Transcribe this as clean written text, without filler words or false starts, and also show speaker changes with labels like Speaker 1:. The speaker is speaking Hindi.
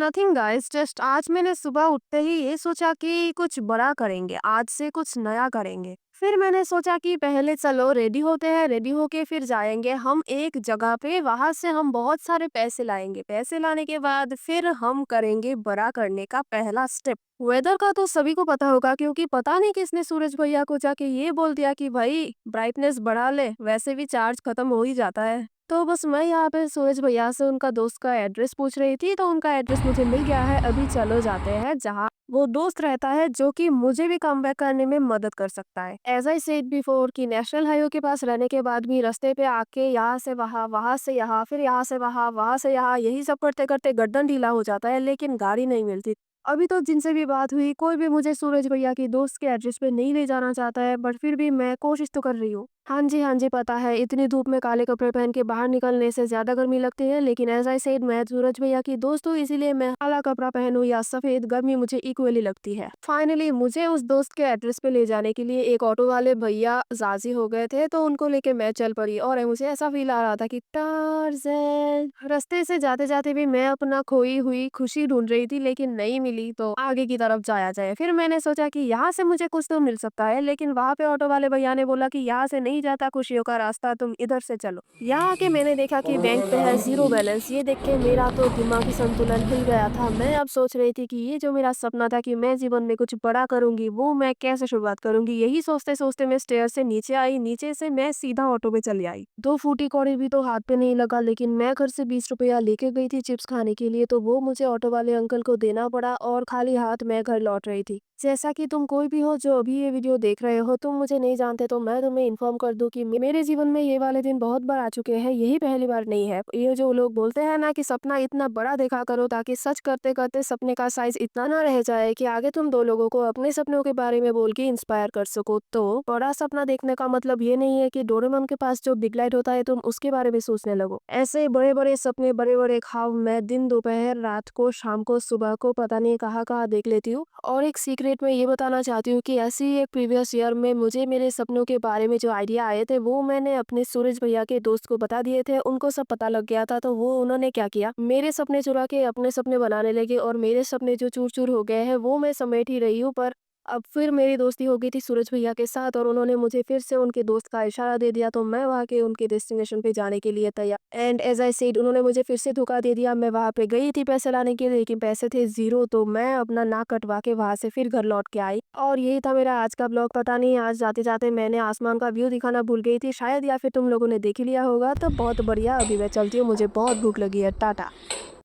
Speaker 1: नथिंग गाइस, जस्ट आज मैंने सुबह उठते ही ये सोचा कि कुछ बड़ा करेंगे, आज से कुछ नया करेंगे। फिर मैंने सोचा कि पहले चलो रेडी होते हैं, रेडी होके फिर जाएंगे हम एक जगह पे, वहां से हम बहुत सारे पैसे लाएंगे। पैसे लाने के बाद फिर हम करेंगे बड़ा करने का पहला स्टेप। वेदर का तो सभी को पता होगा, क्योंकि पता नहीं किसने सूरज भैया को जाके ये बोल दिया कि भाई ब्राइटनेस बढ़ा ले, वैसे भी चार्ज खत्म हो ही जाता है। तो बस मैं यहाँ पे सूरज भैया से उनका दोस्त का एड्रेस पूछ रही थी, तो उनका एड्रेस मुझे मिल गया है। अभी चलो जाते हैं जहाँ वो दोस्त रहता है, जो कि मुझे भी कम बैक करने में मदद कर सकता है। एज आई सेड बिफोर कि नेशनल हाईवे के पास रहने के बाद भी रास्ते पे आके यहाँ से वहाँ, वहाँ से यहाँ, फिर यहाँ से वहाँ से यहाँ, यही सब करते करते गर्दन ढीला हो जाता है, लेकिन गाड़ी नहीं मिलती। अभी तो जिनसे भी बात हुई, कोई भी मुझे सूरज भैया की दोस्त के एड्रेस पे नहीं ले जाना चाहता है, बट फिर भी मैं कोशिश तो कर रही हूँ। हाँ जी, पता है इतनी धूप में काले कपड़े पहन के बाहर निकलने से ज्यादा गर्मी लगती है, लेकिन एज आई सेड मैं सूरज भैया की दोस्त हूँ, इसीलिए मैं काला कपड़ा पहनूं या सफेद, गर्मी मुझे इक्वली लगती है। फाइनली मुझे उस दोस्त के एड्रेस पे ले जाने के लिए एक ऑटो वाले भैया राजी हो गए थे, तो उनको लेके मैं चल पड़ी। और मुझे ऐसा फील आ रहा था कि टार्ज़न। रास्ते से जाते जाते भी मैं अपना खोई हुई खुशी ढूंढ रही थी, लेकिन नहीं मिली, तो आगे की तरफ जाया जाए। फिर मैंने सोचा कि यहाँ से मुझे कुछ तो मिल सकता है, लेकिन वहाँ पे ऑटो वाले भैया ने बोला कि यहाँ से नहीं जाता खुशियों का रास्ता, तुम इधर से चलो। यहाँ आके मैंने देखा कि बैंक पे है जीरो बैलेंस। ये देख के मेरा तो दिमागी संतुलन हिल गया था। मैं अब सोच रही थी कि ये जो मेरा सपना था कि मैं जीवन में कुछ बड़ा करूंगी, वो मैं कैसे शुरुआत करूंगी। यही सोचते सोचते मैं स्टेयर से नीचे आई, नीचे से मैं सीधा ऑटो में चली आई। 2 फूटी कौड़ी भी तो हाथ पे नहीं लगा, लेकिन मैं घर से 20 रुपया लेके गई थी चिप्स खाने के लिए, तो वो मुझे ऑटो वाले अंकल को देना पड़ा और खाली हाथ मैं घर लौट रही थी। जैसा कि तुम कोई भी हो जो अभी ये वीडियो देख रहे हो, तुम मुझे नहीं जानते, तो मैं तुम्हें इन्फॉर्म कर दूं कि मेरे जीवन में ये वाले दिन बहुत बार आ चुके हैं, यही पहली बार नहीं है। ये जो लोग बोलते हैं ना कि सपना इतना बड़ा देखा करो ताकि सच करते करते सपने का साइज इतना ना रह जाए कि आगे तुम दो लोगों को अपने सपनों के बारे में बोल के इंस्पायर कर सको। तो बड़ा सपना देखने का मतलब ये नहीं है कि डोरेमोन के पास जो बिग लाइट होता है तुम उसके बारे में सोचने लगो। ऐसे बड़े बड़े सपने, बड़े बड़े ख्वाब मैं दिन, दोपहर, रात को, शाम को, सुबह को, पता नहीं कहाँ कहाँ देख लेती हूँ। और एक सीक्रेट में ये बताना चाहती हूँ कि ऐसी एक प्रीवियस ईयर में मुझे मेरे सपनों के बारे में जो आइडिया आए थे, वो मैंने अपने सूरज भैया के दोस्त को बता दिए थे। उनको सब पता लग गया था, तो वो उन्होंने क्या किया, मेरे सपने चुरा के अपने सपने बनाने लगे, और मेरे सपने जो चूर चूर हो गए हैं वो मैं समेट ही रही हूँ। पर अब फिर मेरी दोस्ती हो गई थी सूरज भैया के साथ, और उन्होंने मुझे फिर से उनके दोस्त का इशारा दे दिया, तो मैं वहाँ के उनके डेस्टिनेशन पे जाने के लिए तैयार। एंड एज आई सेड, उन्होंने मुझे फिर से धोखा दे दिया। मैं वहाँ पे गई थी पैसे लाने के लिए, लेकिन पैसे थे जीरो, तो मैं अपना नाक कटवा के वहाँ से फिर घर लौट के आई। और यही था मेरा आज का ब्लॉग। पता नहीं आज जाते जाते मैंने आसमान का व्यू दिखाना भूल गई थी शायद, या फिर तुम लोगों ने देख ही लिया होगा। तो बहुत बढ़िया, अभी मैं चलती हूँ, मुझे बहुत भूख लगी है। टाटा।